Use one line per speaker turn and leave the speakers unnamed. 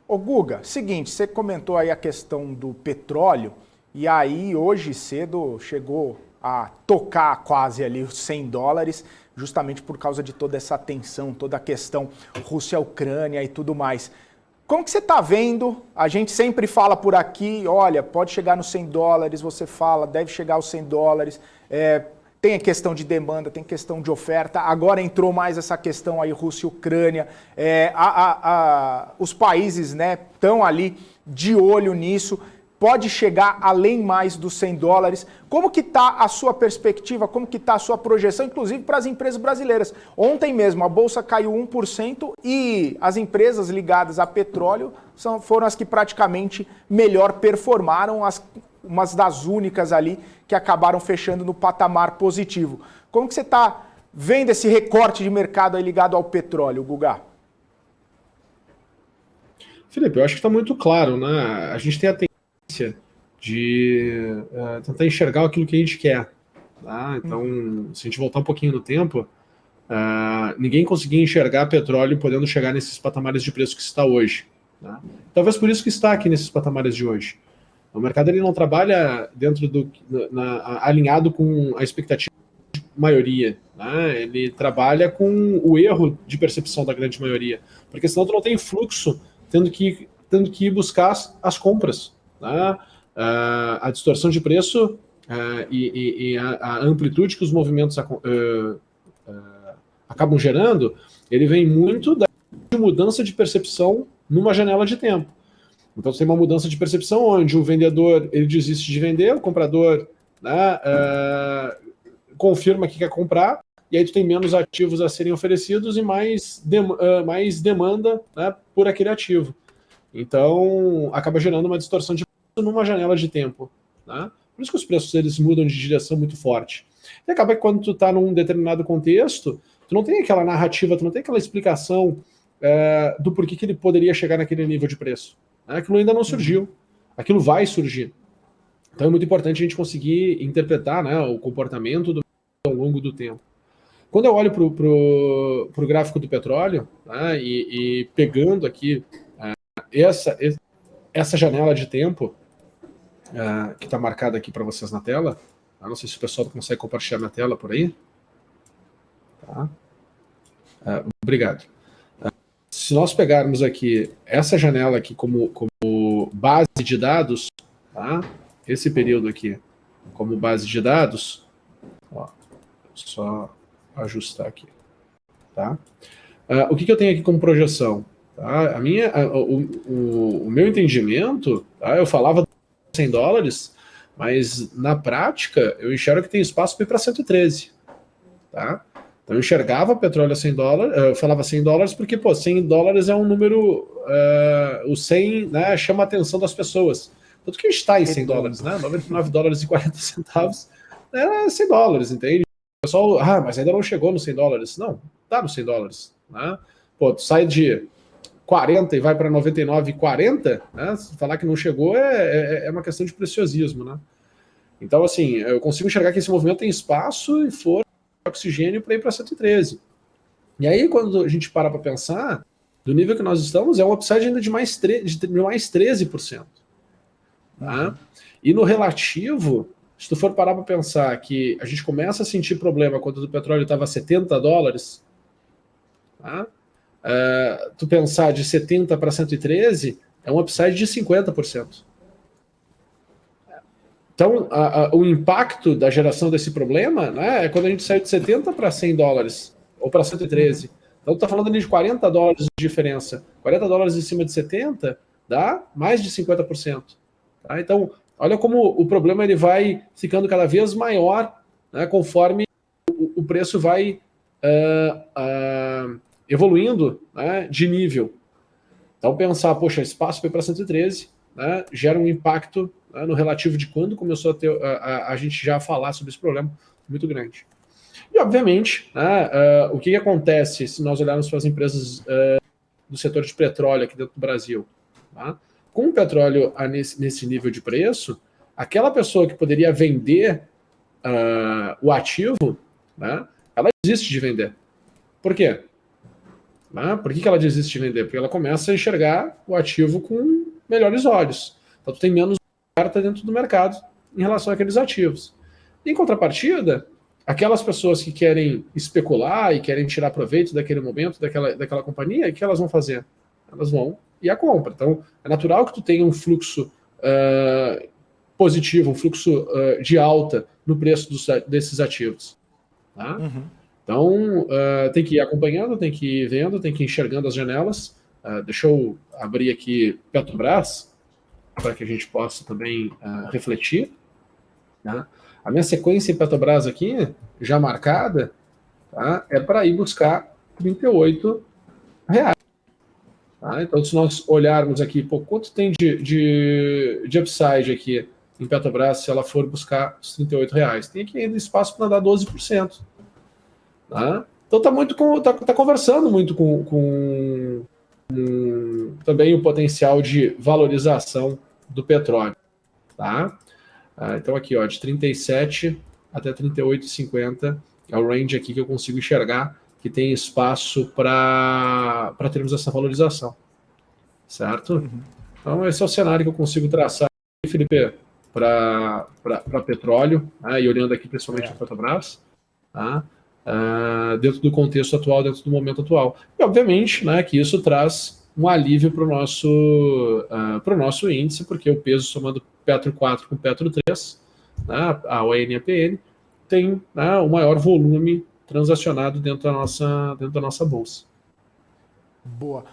Ô Guga, seguinte, você comentou aí a questão do petróleo, e aí hoje cedo chegou a tocar quase ali os US$ 100, justamente por causa de toda essa tensão, toda a questão Rússia-Ucrânia e tudo mais. Como que você está vendo? A gente sempre fala por aqui, olha, pode chegar nos US$ 100, você fala, deve chegar aos US$ 100. Tem a questão de demanda, tem questão de oferta, agora entrou mais essa questão aí Rússia e Ucrânia. Os países, né, estão ali de olho nisso, pode chegar além mais dos US$ 100. Como que está a sua perspectiva, como que está a sua projeção, inclusive para as empresas brasileiras? Ontem mesmo a Bolsa caiu 1% e as empresas ligadas a petróleo foram as que praticamente melhor performaram, umas das únicas ali que acabaram fechando no patamar positivo. Como que você está vendo esse recorte de mercado aí ligado ao petróleo, Guga?
Felipe, eu acho que está muito claro, né? A gente tem a tendência de tentar enxergar aquilo que a gente quer. Tá? Então, se a gente voltar um pouquinho no tempo, ninguém conseguia enxergar petróleo podendo chegar nesses patamares de preço que está hoje. Tá? Talvez por isso que está aqui nesses patamares de hoje. O mercado ele não trabalha dentro alinhado com a expectativa de maioria, né? Ele trabalha com o erro de percepção da grande maioria, porque senão tu não tem fluxo tendo que ir buscar as compras, né? A distorção de preço e a amplitude que os movimentos acabam gerando, ele vem muito da mudança de percepção numa janela de tempo. Então você tem uma mudança de percepção onde o vendedor ele desiste de vender, o comprador, né, confirma que quer comprar, e aí tu tem menos ativos a serem oferecidos e mais demanda, né, por aquele ativo. Então acaba gerando uma distorção de preço numa janela de tempo. Né? Por isso que os preços eles mudam de direção muito forte. E acaba que quando tu está num determinado contexto, tu não tem aquela narrativa, tu não tem aquela explicação do porquê que ele poderia chegar naquele nível de preço. Aquilo ainda não surgiu, aquilo vai surgir. Então é muito importante a gente conseguir interpretar, né, o comportamento do ao longo do tempo. Quando eu olho para o gráfico do petróleo, né, e pegando aqui essa janela de tempo que está marcada aqui para vocês na tela, não sei se o pessoal consegue compartilhar minha tela por aí. Tá? Obrigado. Se nós pegarmos aqui essa janela aqui como base de dados, tá? Esse período aqui como base de dados, ó, só ajustar aqui, tá? O que eu tenho aqui como projeção? Tá? O meu entendimento, tá? Eu falava $100, mas na prática eu enxergo que tem espaço para ir para 113, tá? Então eu enxergava petróleo a $100, eu falava $100 porque, pô, $100 é um número, o 100, né, chama a atenção das pessoas. Tanto que está em $100, né, $99,40 é $100, entende? O pessoal, mas ainda não chegou nos $100. Não, tá nos $100, né? Pô, tu sai de 40 e vai para 99,40, né, se falar que não chegou é uma questão de preciosismo, né? Então, assim, eu consigo enxergar que esse movimento tem espaço e força oxigênio para ir para 113. E aí, quando a gente para pensar, do nível que nós estamos, é um upside ainda de mais 13%. Tá? E no relativo, se tu for parar para pensar que a gente começa a sentir problema quando o petróleo estava a $70, tá? Tu pensar de 70 para 113, é um upside de 50%. Então, o impacto da geração desse problema, né, é quando a gente saiu de 70 para $100 ou para 113. Então, tu está falando ali de $40 de diferença. $40 em cima de 70 dá mais de 50%. Tá? Então, olha como o problema ele vai ficando cada vez maior, né, conforme o preço vai evoluindo, né, de nível. Então, pensar, poxa, espaço para 113, né, gera um impacto, né, no relativo de quando começou a gente já falar sobre esse problema muito grande. E, obviamente, né, o que acontece se nós olharmos para as empresas do setor de petróleo aqui dentro do Brasil? Tá? Com o petróleo nesse nível de preço, aquela pessoa que poderia vender o ativo, né, ela desiste de vender. Por quê? Né? Por que ela desiste de vender? Porque ela começa a enxergar o ativo com melhores olhos. Então, tu tem menos oferta dentro do mercado em relação àqueles ativos. Em contrapartida, aquelas pessoas que querem especular e querem tirar proveito daquele momento, daquela companhia, o que elas vão fazer? Elas vão e a compra. Então, é natural que tu tenha um fluxo positivo, um fluxo de alta no preço desses ativos. Tá?
Uhum.
Então, tem que ir acompanhando, tem que ir vendo, tem que ir enxergando as janelas. Deixa eu abrir aqui Petrobras, para que a gente possa também refletir. Tá? A minha sequência em Petrobras aqui, já marcada, tá? É para ir buscar R$38. Tá? Então, se nós olharmos aqui, pô, quanto tem de upside aqui em Petrobras se ela for buscar os R$38? Tem aqui ainda espaço para dar 12%. Tá? Então tá conversando muito com também o potencial de valorização do petróleo. Tá? Então aqui, ó, de 37 até 38,50 é o range aqui que eu consigo enxergar que tem espaço para termos essa valorização. Certo? Uhum. Então esse é o cenário que eu consigo traçar, Felipe, para petróleo, e olhando aqui principalmente a Petrobras, tá? Dentro do contexto atual, dentro do momento atual. E, obviamente, né, que isso traz um alívio para o nosso índice, porque o peso somando Petro 4 com Petro 3, né, a ONAPN, tem, né, o maior volume transacionado dentro da nossa bolsa.
Boa.